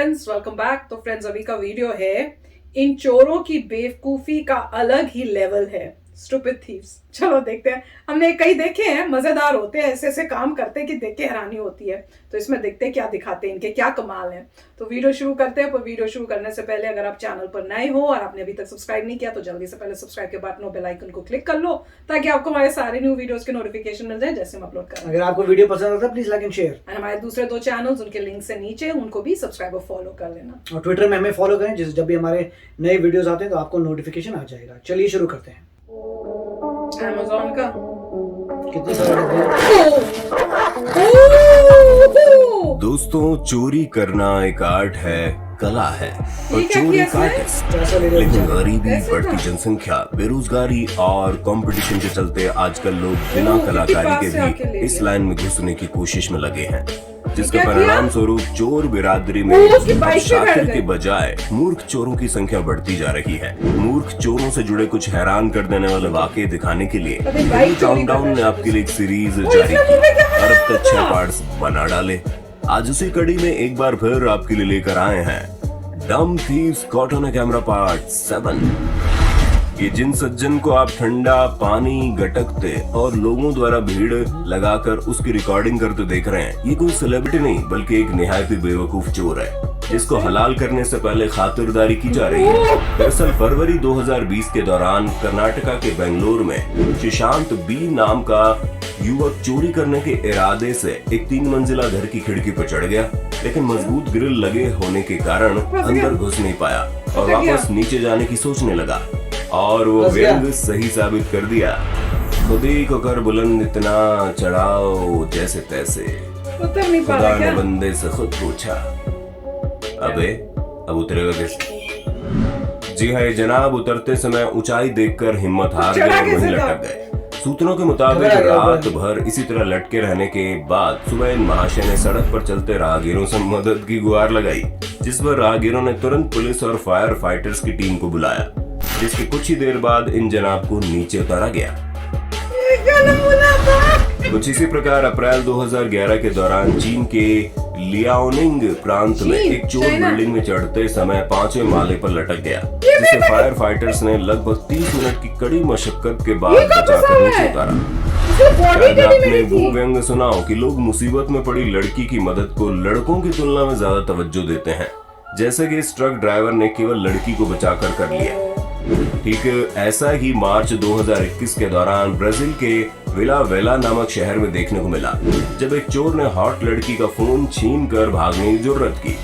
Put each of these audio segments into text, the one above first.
Friends, welcome back. तो friends, अभी का वीडियो है इन चोरों की बेवकूफी का अलग ही लेवल है। Stupid thieves. चलो देखते हैं। हमने कई देखे हैं, मजेदार होते हैं, ऐसे ऐसे काम करते हैं कि देख के हैरानी होती है। तो इसमें देखते हैं क्या दिखाते हैं, इनके क्या कमाल है। तो वीडियो शुरू करते हैं। पर वीडियो शुरू करने से पहले अगर आप चैनल पर नए हो और आपने अभी तक सब्सक्राइब नहीं किया तो जल्दी से पहले सब्सक्राइब के बटन और बेल आइकन को क्लिक कर लो, ताकि आपको हमारे सारे न्यू वीडियोस के नोटिफिकेशन मिल जाए जैसे हम अपलोड करें। अगर आपको वीडियो पसंद आता है प्लीज लाइक एंड शेयर। और हमारे दूसरे 2 चैनल्स, उनके लिंक से नीचे, उनको भी सब्सक्राइब और फॉलो कर लेना। और ट्विटर में हमें फॉलो करें, जब भी हमारे नए वीडियोस आते हैं तो आपको नोटिफिकेशन आ जाएगा। चलिए शुरू करते हैं। Amazon का कितने सारे दोस्तों, चोरी करना एक आर्ट है, कला है और ठीक है, चोर किया एक आर्टिस्ट। लेकिन गरीबी, बढ़ती जनसंख्या, बेरोजगारी और कंपटीशन के चलते आजकल लोग बिना कलाकारी के भी इस लाइन में घुसने की कोशिश में लगे हैं, जिसके परिणाम स्वरूप चोर बिरादरी में शातिर के बजाय मूर्ख चोरों की संख्या बढ़ती जा रही है। मूर्ख चोरों से जुड़े कुछ हैरान कर देने वाले वाकये दिखाने के लिए काउंटडाउन ने आपके लिए एक सीरीज जारी की और अब तक 6 पार्ट्स बना डाले। आज उसी कड़ी में एक बार फिर आपके लिए लेकर आए हैं डम thieves caught on a camera part 7। ये जिन सज्जन को आप ठंडा पानी, गटकते और लोगों द्वारा भीड़ लगाकर उसकी रिकॉर्डिंग करते देख रहे हैं, ये कोई सेलिब्रिटी नहीं बल्कि एक निहायत ही बेवकूफ चोर है, जिसको हलाल करने से पहले खातिरदारी की जा रही है। दरअसल फरवरी 2020 के दौरान कर्नाटका के बेंगलुरु में सुशांत बी नाम का युवक चोरी करने के इरादे से एक 3 मंजिला घर की खिड़की पर चढ़ गया, लेकिन मजबूत ग्रिल लगे होने के कारण अंदर घुस नहीं पाया और वापस नीचे जाने की सोचने लगा, और वो व्यंग सही साबित कर दिया। खुदी को कर बुलंद इतना चढ़ाओ जैसे तैसे, खुदा ने बंदे से खुद पूछा, अबे अब उतरेगा कैसे? जी हाँ जनाब, उतरते समय ऊंचाई देखकर हिम्मत हार गए और वहीं लटक गए। सूत्रों के मुताबिक रात भर इसी तरह लटके रहने के बाद सुबह इन महाशय ने सड़क पर चलते राहगीरों से मदद की गुहार लगाई, जिस पर राहगीरों ने तुरंत पुलिस और फायर फाइटर्स की टीम को बुलाया, जिसके कुछ ही देर बाद इन जनाब को नीचे उतारा गया। कुछ इसी प्रकार अप्रैल 2011 के दौरान चीन के लियाओनिंग प्रांत में एक चोर बिल्डिंग में चढ़ते समय 5वें माले पर लटक गया, जिसे फायर फाइटर्स ने लगभग 30 मिनट की कड़ी मशक्कत के बाद बचाकर नीचे उतारा। शायद आपने वो व्यंग सुना हो कि लोग मुसीबत में पड़ी लड़की की मदद को लड़कों की तुलना में ज्यादा तवज्जो देते हैं, जैसे कि इस ट्रक ड्राइवर ने केवल लड़की को बचाकर कर लिया। ठीक ऐसा ही मार्च 2021 के दौरान ब्राजील के विला वेला नामक शहर में देखने को मिला, जब एक चोर ने हॉट लड़की का फोन छीनकर भागने की जुर्रत की।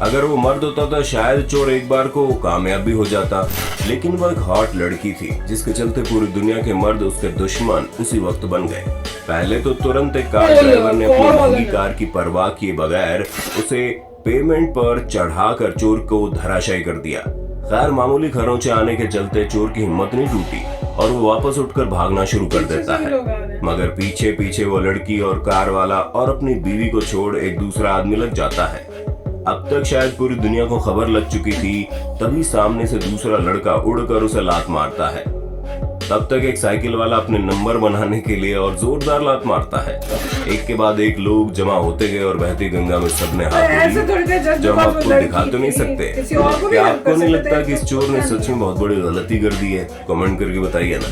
अगर वो मर्द होता तो शायद चोर एक बार को कामयाब भी हो जाता, लेकिन वो एक हॉट लड़की थी, जिसके चलते पूरी दुनिया के मर्द उसके दुश्मन उसी वक्त बन गए। पहले तो तुरंत एक कार ड्राइवर ने अपनी महंगी कार की परवाह किए बगैर उसे पेमेंट पर चढ़ाकर चोर को धराशायी कर दिया। खैर मामूली खरोंचे आने के चलते चोर की हिम्मत नहीं टूटी और वो वापस उठकर भागना शुरू कर देता है, मगर पीछे पीछे वो लड़की और कार वाला और अपनी बीवी को छोड़ एक दूसरा आदमी लग जाता है। अब तक शायद पूरी दुनिया को खबर लग चुकी थी, तभी सामने से दूसरा लड़का उड़कर उसे लात मारता है। तब तक एक साइकिल वाला अपने नंबर बनाने के लिए और जोरदार लात मारता है। एक के बाद एक लोग जमा होते गए और बहती गंगा में सबने हाथ जोड़ी, जो हम आपको दिखा तो नहीं सकते। क्या आपको नहीं लगता कि इस चोर ने सच में बहुत बड़ी गलती कर दी है? कमेंट करके बताइए ना।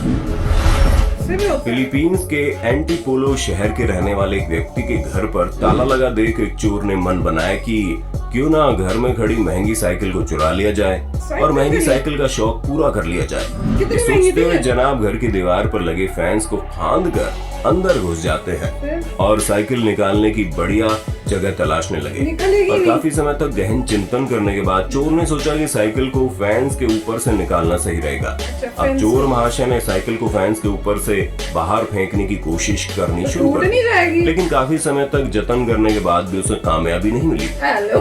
फिलीपींस के एंटीपोलो शहर के रहने वाले एक व्यक्ति के घर पर ताला लगा देख एक चोर ने मन बनाया कि क्यों ना घर में खड़ी महंगी साइकिल को चुरा लिया जाए और महंगी साइकिल का शौक पूरा कर लिया जाए। सोचते हुए जनाब घर की दीवार पर लगे फैंस को फांद कर अंदर घुस जाते हैं और साइकिल निकालने की बढ़िया जगह तलाशने लगे। और काफी समय तक गहन चिंतन करने के बाद चोर ने सोचा कि साइकिल को फैंस के ऊपर से निकालना सही रहेगा। अब चोर महाशय ने साइकिल को फैंस के ऊपर से बाहर फेंकने की कोशिश करनी शुरू कर दी, लेकिन काफी समय तक जतन करने के बाद भी उसे कामयाबी नहीं मिली।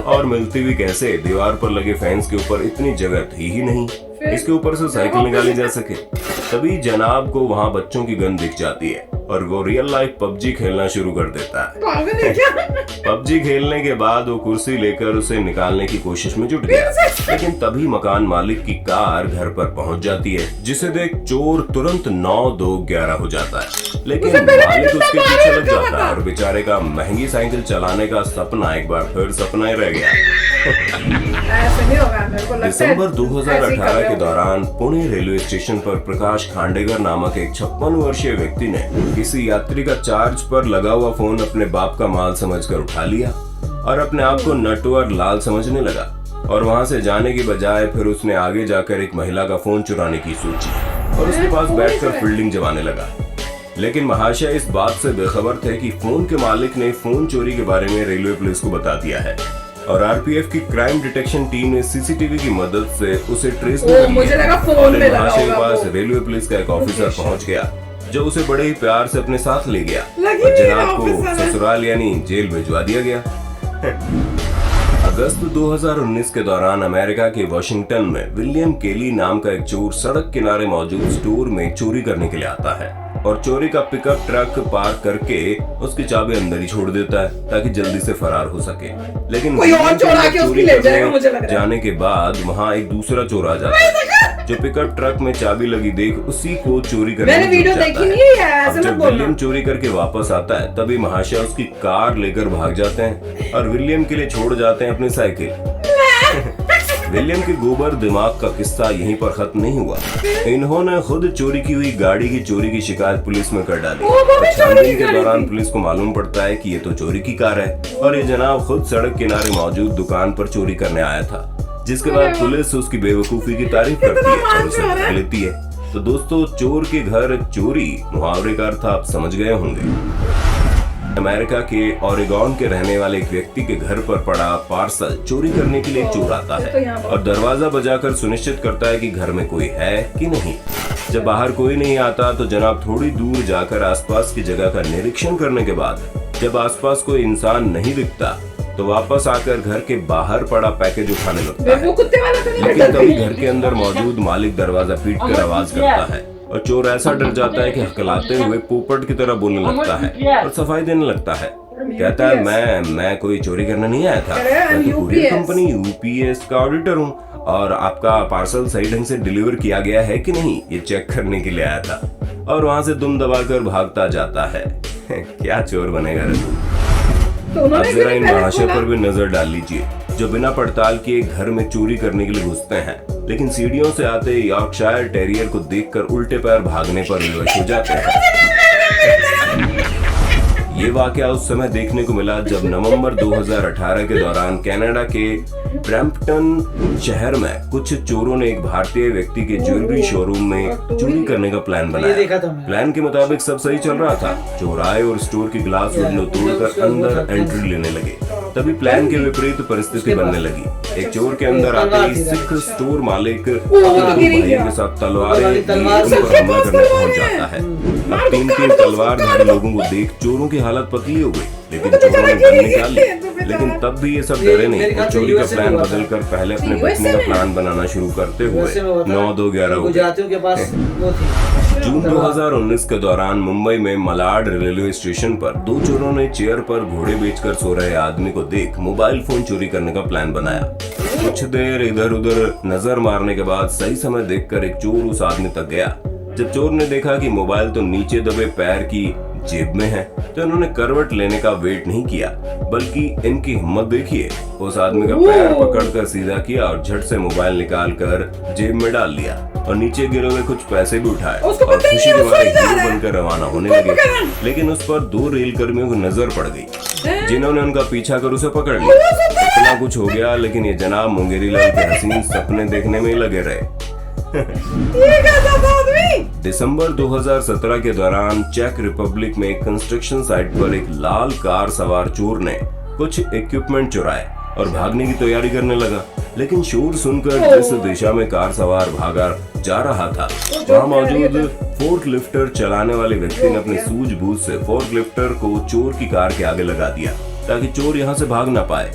और मिलती भी कैसे? दीवार पर लगे फैंस के ऊपर इतनी जगह थी ही नहीं इसके ऊपर से साइकिल निकाली जा सके। तभी जनाब को वहाँ बच्चों की गन दिख जाती है और वो रियल लाइफ पबजी खेलना शुरू कर देता है। पागल है क्या? पबजी खेलने के बाद वो कुर्सी लेकर उसे निकालने की कोशिश में जुट गया, लेकिन तभी मकान मालिक की कार घर पर पहुंच जाती है, जिसे देख चोर तुरंत 9-2-11 हो जाता है। लेकिन मालिक उसके पीछे लग जाता है और बेचारे का महंगी साइकिल चलाने का सपना एक बार फिर सपना ही रह गया। ऐसे नहीं होगा, मेरे को लगता है दिसंबर ऐसे ही 2018 कर रहे के होंगे। दौरान पुणे रेलवे स्टेशन पर प्रकाश खांडेकर नामक एक 56 वर्षीय व्यक्ति ने किसी यात्री का चार्ज पर लगा हुआ फोन अपने बाप का माल समझकर उठा लिया और अपने आप को नटवर लाल समझने लगा, और वहां से जाने की बजाय फिर उसने आगे जाकर एक महिला का फोन चुराने की सोची और उसके पास बैठकर फील्डिंग जमाने लगा। लेकिन महाशय इस बात से बेखबर थे कि फोन के मालिक ने फोन चोरी के बारे में रेलवे पुलिस को बता दिया है, और आरपीएफ की क्राइम डिटेक्शन टीम ने सीसीटीवी की मदद से उसे ट्रेस भी कर मुझे लिया। लगा फोन और में लगा महाशय के होगा पास वो। रेलवे पुलिस का एक ऑफिसर पहुंच गया, जो उसे बड़े ही प्यार से अपने साथ ले गया लगी और नहीं जनाब को ऑफिसर है। ससुराल यानी जेल भिजवा दिया गया। अगस्त 2019 के दौरान अमेरिका के वॉशिंगटन में विलियम केली नाम का एक चोर सड़क किनारे मौजूद स्टोर में चोरी करने के लिए आता है और चोरी का पिकअप ट्रक पार्क करके उसकी चाबी अंदर ही छोड़ देता है ताकि जल्दी से फरार हो सके। लेकिन कोई और विलियम चोर के आके उसकी चोरी ले करने जाएगा, मुझे लग रहा है। जाने के बाद वहाँ एक दूसरा चोर आ जाता है जो पिकअप ट्रक में चाबी लगी देख उसी को चोरी करने मैंने में जुट वीडियो जाता देखी है। नहीं है, अब ऐसे मत जब बोलना। विलियम चोरी करके वापस आता है तभी महाशय उसकी कार लेकर भाग जाते हैं और विलियम के लिए छोड़ जाते हैं अपनी साइकिल। विलियम के गोबर दिमाग का किस्सा यहीं पर खत्म नहीं हुआ। इन्होंने खुद चोरी की हुई गाड़ी की चोरी की शिकायत पुलिस में कर डाली। और छानबीन के दौरान पुलिस को मालूम पड़ता है कि ये तो चोरी की कार है और ये जनाब खुद सड़क किनारे मौजूद दुकान पर चोरी करने आया था, जिसके बाद पुलिस उसकी बेवकूफी की तारीफ करती है और उसे पकड़ लेती है। तो दोस्तों, चोर के घर चोरी मुहावरे का अर्थ आप समझ गए होंगे। अमेरिका के ओरेगॉन के रहने वाले एक व्यक्ति के घर पर पड़ा पार्सल चोरी करने के लिए एक चोर आता है और दरवाजा बजाकर सुनिश्चित करता है कि घर में कोई है कि नहीं। जब बाहर कोई नहीं आता तो जनाब थोड़ी दूर जाकर आसपास की जगह का निरीक्षण करने के बाद जब आसपास कोई इंसान नहीं दिखता तो वापस आकर घर के बाहर पड़ा पैकेज उठाने लगता है। वो कुत्ते वाला तो नहीं लेकिन डरता तभी है। घर के अंदर मौजूद मालिक दरवाजा पीट कर आवाज करता है और चोर ऐसा डर जाता है कि हकलाते हुए पोपट की तरह बोलने लगता है और सफाई देने लगता है। कहता है मैं कोई चोरी करने नहीं आया था, मैं तो कुरियर कंपनी यूपीएस का ऑडिटर हूँ और आपका पार्सल सही ढंग से डिलीवर किया गया है कि नहीं ये चेक करने के लिए आया था। और वहाँ से दुम दबाकर भागता जाता है। क्या चोर बनेगा रे तू। तो अब उन्होंने जरा इन पहले महाशय खोला। पर भी नजर डाल लीजिए, जो बिना पड़ताल किए घर में चोरी करने के लिए घुसते हैं, लेकिन सीढ़ियों से आते यॉर्कशायर टेरियर को देखकर उल्टे पैर भागने पर विवश हो जाते हैं। ये वाकया उस समय देखने को मिला जब नवंबर 2018 के दौरान कनाडा के ब्रैम्पटन शहर में कुछ चोरों ने एक भारतीय व्यक्ति के ज्वेलरी शोरूम में चोरी करने का प्लान ये देखा था बनाया। मैं। प्लान के मुताबिक सब सही चल रहा था। चोर आए और स्टोर की ग्लास विंडो तोड़कर अंदर एंट्री लेने लगे। तभी प्लान के विपरीत परिस्थिति बनने लगी। एक चोर के अंदर आते ही सिख स्टोर मालिक अपने दो भाइयों के साथ तलवारें लिए उन पर हमला करने पहुंच जाता है। अब तीन तलवारधारी लोगों को देख चोरों की हालत पतली हो गई, लेकिन चोरों ने गन निकाल ली। लेकिन तब भी ये सब डरे नहीं और चोरी का प्लान बदलकर पहले अपने बचने का प्लान बनाना शुरू करते हुए 9-2-11 हो गए। गुजरातियों के पास वो थी। जून 2019 के दौरान मुंबई में मलाड रेलवे स्टेशन पर दो चोरों ने चेयर पर घोड़े बेचकर सो रहे आदमी को देख मोबाइल फोन चोरी करने का प्लान बनाया। कुछ देर इधर उधर नजर मारने के बाद सही समय देखकर एक चोर उस आदमी तक गया। जब चोर ने देखा कि मोबाइल तो नीचे दबे पैर की जेब में है तो इन्होंने करवट लेने का वेट नहीं किया, बल्कि इनकी हिम्मत देखिए। उस आदमी का पैर पकड़कर सीधा किया और झट से मोबाइल निकालकर जेब में डाल लिया और नीचे गिरे हुए कुछ पैसे भी उठाए और खुशी के मारे हीरो बनकर रवाना होने लगे। लेकिन उस पर दो रेल कर्मियों की नजर पड़ गई, जिन्होंने उनका पीछा कर उसे पकड़ लिया। इतना कुछ हो गया, लेकिन ये जनाब मुंगेरी लाल के हसीन सपने देखने में ही लगे रहे। दिसंबर 2017 के दौरान चेक रिपब्लिक में कंस्ट्रक्शन साइट पर एक लाल कार सवार चोर ने कुछ इक्विपमेंट चुराए और भागने की तैयारी करने लगा। लेकिन शोर सुनकर जिस दिशा में कार सवार भागा जा रहा था वहाँ मौजूद फोर्क लिफ्टर चलाने वाले व्यक्ति ने अपनी सूझबूझ से फोर्क लिफ्टर को चोर की कार के आगे लगा दिया ताकि चोर यहाँ से भाग ना पाए।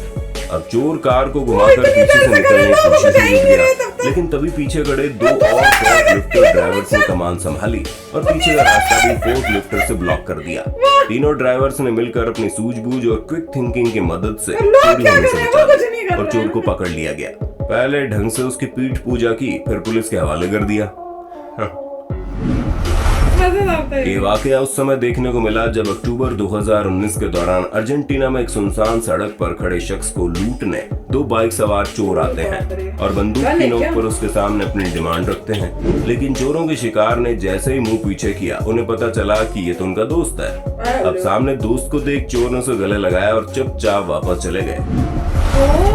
अब चोर कार को घुमाकर पीछे से निकलने की कोशिश में जुट गया, लेकिन तभी पीछे खड़े दो और फोर्कलिफ्टर ड्राइवर्स ने कमान संभाली और पीछे का रास्ता भी फोर्कलिफ्टर से ब्लॉक कर दिया। तीनों ड्राइवर्स ने मिलकर अपनी सूझबूझ और क्विक थिंकिंग की मदद से चोरी होने से बचा और चोर को पकड़ लिया गया। पहले ढंग से उसकी पीठ पूजा की, फिर पुलिस के हवाले कर दिया। ये वाकया उस समय देखने को मिला जब अक्टूबर 2019 के दौरान अर्जेंटीना में एक सुनसान सड़क पर खड़े शख्स को लूटने दो बाइक सवार चोर आते हैं और बंदूक की नोक पर उसके सामने अपनी डिमांड रखते हैं। लेकिन चोरों के शिकार ने जैसे ही मुंह पीछे किया, उन्हें पता चला कि ये तो उनका दोस्त है। अब सामने दोस्त को देख चोर ने उसे गले लगाया और चुपचाप वापस चले गए।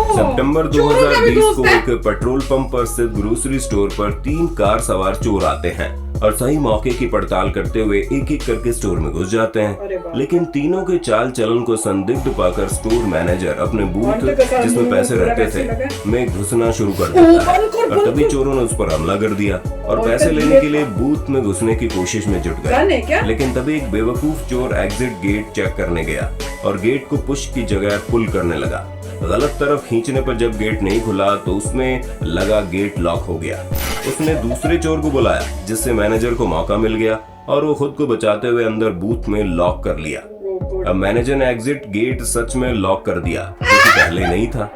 सितंबर 2020 को एक पेट्रोल पंप पर स्थित ग्रोसरी स्टोर पर 3 कार सवार चोर आते हैं और सही मौके की पड़ताल करते हुए एक एक करके स्टोर में घुस जाते हैं। लेकिन तीनों के चाल चलन को संदिग्ध पाकर स्टोर मैनेजर अपने बूथ जिसमें पैसे रहते थे में घुसना शुरू कर देता है और तभी चोरों ने उस पर हमला कर दिया और पैसे लेने के लिए बूथ में घुसने की कोशिश में जुट गए। लेकिन तभी एक बेवकूफ चोर एग्जिट गेट चेक करने गया और गेट को पुश की जगह पुल करने लगा। गलत तरफ खींचने पर जब गेट नहीं खुला तो उसमें लगा गेट लॉक हो गया। उसने दूसरे चोर को बुलाया जिससे मैनेजर को मौका मिल गया और वो खुद को बचाते हुए अंदर बूथ में लॉक कर लिया। अब मैनेजर ने एग्जिट गेट सच में लॉक कर दिया जो कि पहले नहीं था।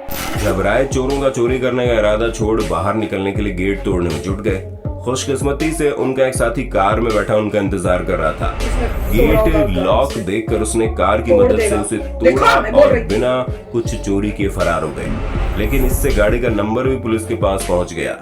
घबराए चोरों का चोरी करने का इरादा छोड़ बाहर निकलने के लिए गेट तोड़ने में जुट गए। खुशकिस्मती से उनका एक साथी कार में बैठा उनका इंतजार कर रहा था। गेट लॉक देखकर उसने कार की मदद से उसे तोड़ा और बिना कुछ चोरी किए फरार हो गए। लेकिन इससे गाड़ी का नंबर भी पुलिस के पास पहुंच गया।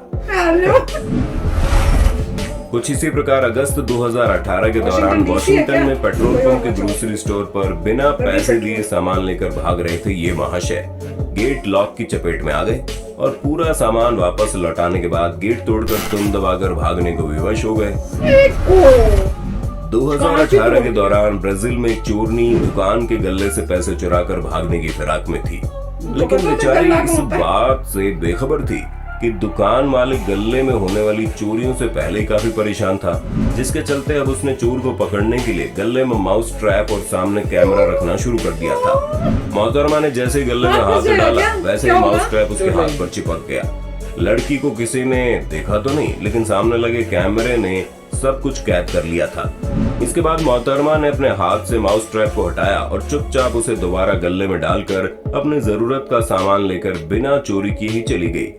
कुछ इसी प्रकार अगस्त 2018 के दौरान वॉशिंगटन में पेट्रोल पंप के ग्रोसरी स्टोर पर बिना पैसे दिए सामान लेकर भाग रहे थे ये महाशय गेट लॉक की चपेट में आ गए और पूरा सामान वापस लौटाने के बाद गेट तोड़कर तुम दबाकर भागने को विवश हो गए। 2018 के दौरान ब्राजील में एक चोरनी दुकान के गल्ले से पैसे चुराकर भागने की फिराक में थी, लेकिन बेचारी इस बात से बेखबर थी कि दुकान मालिक गल्ले में होने वाली चोरियों से पहले ही काफी परेशान था, जिसके चलते अब उसने चोर को पकड़ने के लिए गले में माउस ट्रैप और सामने कैमरा रखना शुरू कर दिया था। मोहतरमा ने जैसे ही गले में हाथ डाला वैसे ही माउस ट्रैप उसके हाथ पर चिपक गया। लड़की को किसी ने देखा तो नहीं, लेकिन सामने लगे कैमरे ने सब कुछ कैद कर लिया था। इसके बाद मोहतरमा ने अपने हाथ से माउस ट्रैप को हटाया और चुपचाप उसे दोबारा गले में डालकर अपने जरूरत का सामान लेकर बिना चोरी किए ही चली गई।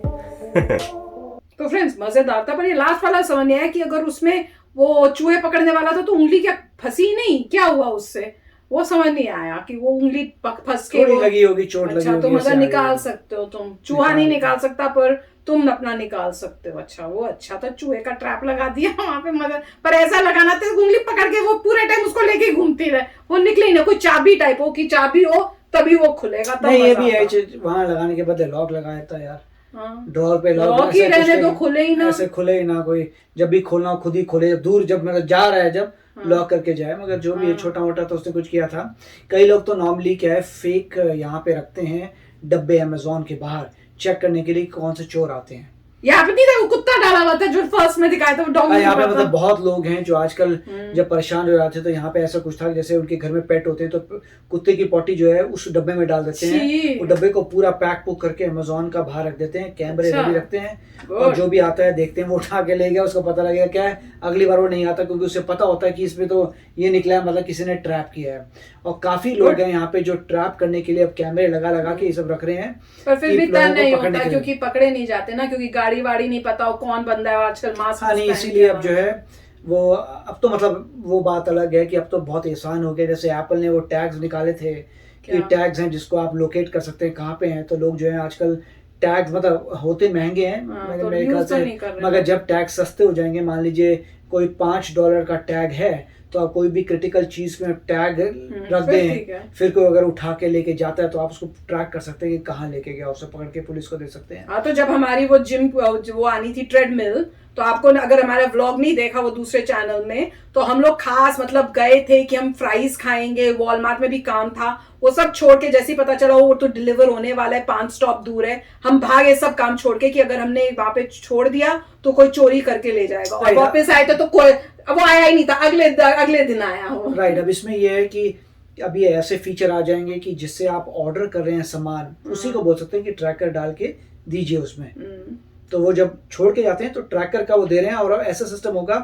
तो फ्रेंड्स मजेदार था, पर ये लास्ट वाला समझ नहीं आया कि अगर उसमें वो चूहे पकड़ने वाला था तो उंगली क्या फंसी नहीं, क्या हुआ उससे, वो समझ नहीं आया कि वो उंगली फंस के वो लगी होगी, चोट लगी होगी। तो मतलब निकाल सकते हो तुम, चूहा नहीं निकाल सकता पर तुम अपना निकाल सकते हो। अच्छा वो अच्छा था, चूहे का ट्रैप लगा दिया वहां पे, मदद पर ऐसा लगाना था उंगली पकड़ के वो पूरे टाइम उसको लेके घूमती रहे, वो निकले ही ना। कोई चाबी टाइप हो कि चाबी हो तभी वो खुलेगा। नहीं ये भी है, वहां लगाने के बदले लॉक लगाया था यार, डोर पे लॉक ही रहने दो, खुले ही ना, ऐसे खुले ही ना। कोई जब भी खोलना खुद ही खोले, जब दूर जब मतलब जा रहा है जब लॉक करके जाए। मगर जो भी है छोटा मोटा तो उसने कुछ किया था। कई लोग तो नॉर्मली क्या है फेक यहाँ पे रखते हैं डब्बे अमेज़न के बाहर चेक करने के लिए कौन से चोर आते हैं। यहाँ पे नहीं था, वो कुत्ता डाला हुआ था जो फर्स्ट में दिखाया था, वो डॉग। यहाँ पे मतलब बहुत लोग हैं जो आजकल जब परेशान हो जाते हैं तो यहाँ पे ऐसा कुछ था जैसे उनके घर में पेट होते हैं तो कुत्ते की पॉटी जो है उस डब्बे में डाल देते हैं। वो डब्बे को पूरा पैक पुक करके अमेज़न का बाहर रख देते हैं, कैमरे भी रखते हैं और जो भी आता है देखते हैं, वो उठा के ले गया, उसको पता लगेगा क्या है, अगली बार वो नहीं आता क्योंकि उसे पता होता है कि इसमें तो ये निकला है, मतलब किसी ने ट्रैप किया है। और काफी लोग हैं यहाँ पे जो ट्रैप करने के लिए अब कैमरे लगा लगा के ये सब रख रहे हैं, पर फिर भी डर नहीं होता क्योंकि पकड़े नहीं जाते ना, क्योंकि गाड़ी वाड़ी नहीं पता हो कौन बंदा है आजकल मास्क। हाँ नहीं, इसीलिए अब जो है वो अब तो मतलब वो बात अलग है कि अब तो बहुत आसान हो गया। जैसे एप्पल ने वो टैग्स निकाले थे कि टैग्स हैं जिसको आप लोकेट कर सकते हैं कहाँ पे हैं, तो लोग जो है आजकल टैग्स मतलब होते महंगे हैं मेरे ख्याल से, मगर जब टैग्स सस्ते हो जाएंगे, मान लीजिए कोई $5 का टैग है तो आप कोई भी क्रिटिकल चीज में टैग रख दें, फिर कोई अगर उठा के लेके जाता है तो आप उसको ट्रैक कर सकते हैं कि कहाँ लेके गया, उसे पकड़ के पुलिस को दे सकते हैं। हाँ तो जब हमारी वो जिम वो आनी थी ट्रेडमिल, तो आपको अगर हमारा व्लॉग नहीं देखा वो दूसरे चैनल में, तो हम लोग खास मतलब गए थे कि हम फ्राइज खाएंगे, वॉलमार्ट में भी काम था, वो सब छोड़ के जैसे ही पता चला वो तो डिलीवर होने वाला है 5 स्टॉप दूर है, हम भागे सब काम छोड़ के कि अगर हमने वहां पे छोड़ दिया तो कोई चोरी करके ले जाएगा। और वापस आए थे तो कोई वो आया ही नहीं था, अगले दिन आया वो। राइट, अब इसमें ये है कि अब ये ऐसे फीचर आ जाएंगे कि जिससे आप ऑर्डर कर रहे हैं सामान, उसी को बोल सकते हैं कि ट्रैकर डाल के दीजिए उसमें। तो वो जब छोड़ के जाते हैं तो ट्रैकर का वो दे रहे हैं, और अब ऐसा सिस्टम होगा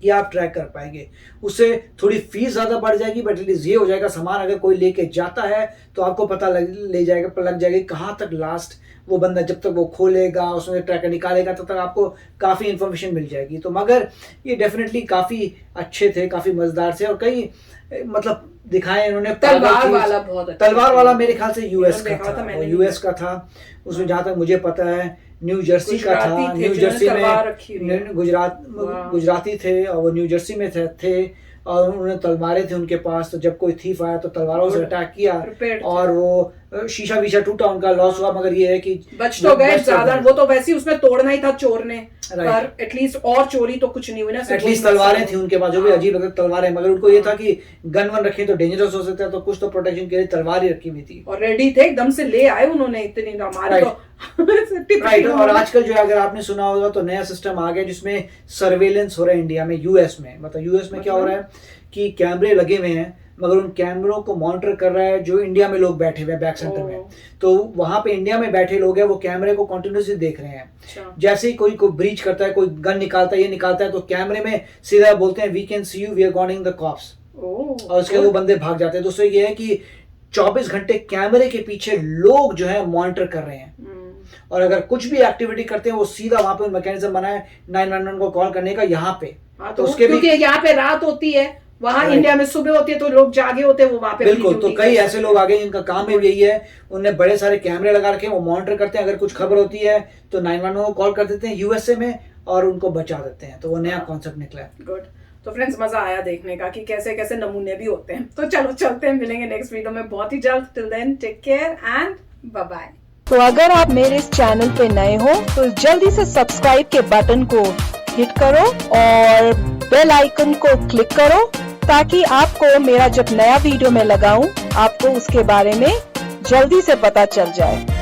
कि आप ट्रैक कर पाएंगे। उससे थोड़ी फीस ज़्यादा बढ़ जाएगी, बट एटलीस्ट ये हो जाएगा सामान अगर कोई लेके जाता है तो आपको पता लग जाएगा कहाँ तक लास्ट वो बंदा, जब तक वो खोलेगा उसमें ट्रैकर निकालेगा तब तक आपको काफ़ी इन्फॉर्मेशन मिल जाएगी। तो मगर ये डेफिनेटली काफ़ी अच्छे थे, काफ़ी मज़ेदार थे, और कई मतलब दिखाए इन्होंने। तलवार वाला बहुत अच्छा, तलवार वाला मेरे ख्याल से यूएस का था उसमें, जहाँ तक मुझे पता है न्यू जर्सी का था। न्यू जर्सी में गुजराती थे और वो न्यू जर्सी में थे और उन्होंने तलवारें थे उनके पास। तो जब कोई थीफ आया तो तलवारों से अटैक किया और वो शीशा वीशा टूटा, उनका लॉस हुआ, मगर ये है कि बच तो गए ज्यादा। वो तो वैसे ही उसमें तोड़ना ही था चोर ने, पर एटलीस्ट और चोरी तो कुछ नहीं हुई ना, एटलीस्ट तलवारें थी उनके पास, जो भी अजीब लगता तलवारें, मगर उनको ये था कि गन वन रखे तो डेंजरस हो सकता है, तो कुछ तो प्रोटेक्शन के लिए तलवार ही रखी हुई थी और रेडी थे, एकदम से ले आए उन्होंने इतनी हमारे तो राइट। और आजकल जो अगर आपने सुना होगा तो नया सिस्टम आ गया जिसमें सर्वेलेंस हो रहा है इंडिया में, यूएस में। मतलब यूएस में क्या हो रहा है कि कैमरे लगे हुए हैं, मगर उन कैमरों को मॉनिटर कर रहा है जो इंडिया में लोग बैठे हुए हैं बैक सेंटर में। तो वहां पे इंडिया में बैठे लोग हैं, वो कैमरे को कंटिन्यूसली देख रहे हैं। जैसे ही कोई ब्रीच करता है, कोई गन निकालता है, ये निकालता है, तो कैमरे में सीधा बोलते हैं we can see you, we are calling the cops, और उसके वो बंदे भाग जाते हैं। दोस्तों ये है कि 24 घंटे कैमरे के पीछे लोग जो है मॉनिटर कर रहे हैं, और अगर कुछ भी एक्टिविटी करते हैं वो सीधा वहां पे मैकेनिज्म बना है 911 को कॉल करने का यहाँ पे। तो उसके क्योंकि यहाँ पे रात होती है, वहाँ इंडिया में सुबह होती है, तो लोग जागे होते हैं, वो वहाँ पे बिल्कुल। तो कई ऐसे लोग आ गए जिनका काम भी यही है, उन्होंने बड़े सारे कैमरे लगा रखे हैं, वो मॉनिटर करते हैं। अगर कुछ खबर होती है तो 911 को कॉल कर देते हैं यूएसए में और उनको बचा देते हैं। तो वो नया कॉन्सेप्ट निकला है। गुड। तो फ्रेंड्स मजा आया देखने का कि कैसे कैसे नमूने भी होते हैं। तो चलो चलते हैं, मिलेंगे नेक्स्ट वीडियो में बहुत ही जल्द। Till then take care and bye bye. तो अगर आप मेरे इस चैनल पे नए हो तो जल्दी से सब्सक्राइब के बटन को हिट करो और बेल आइकन को क्लिक करो, ताकि आपको मेरा जब नया वीडियो मैं लगाऊं आपको उसके बारे में जल्दी से पता चल जाए।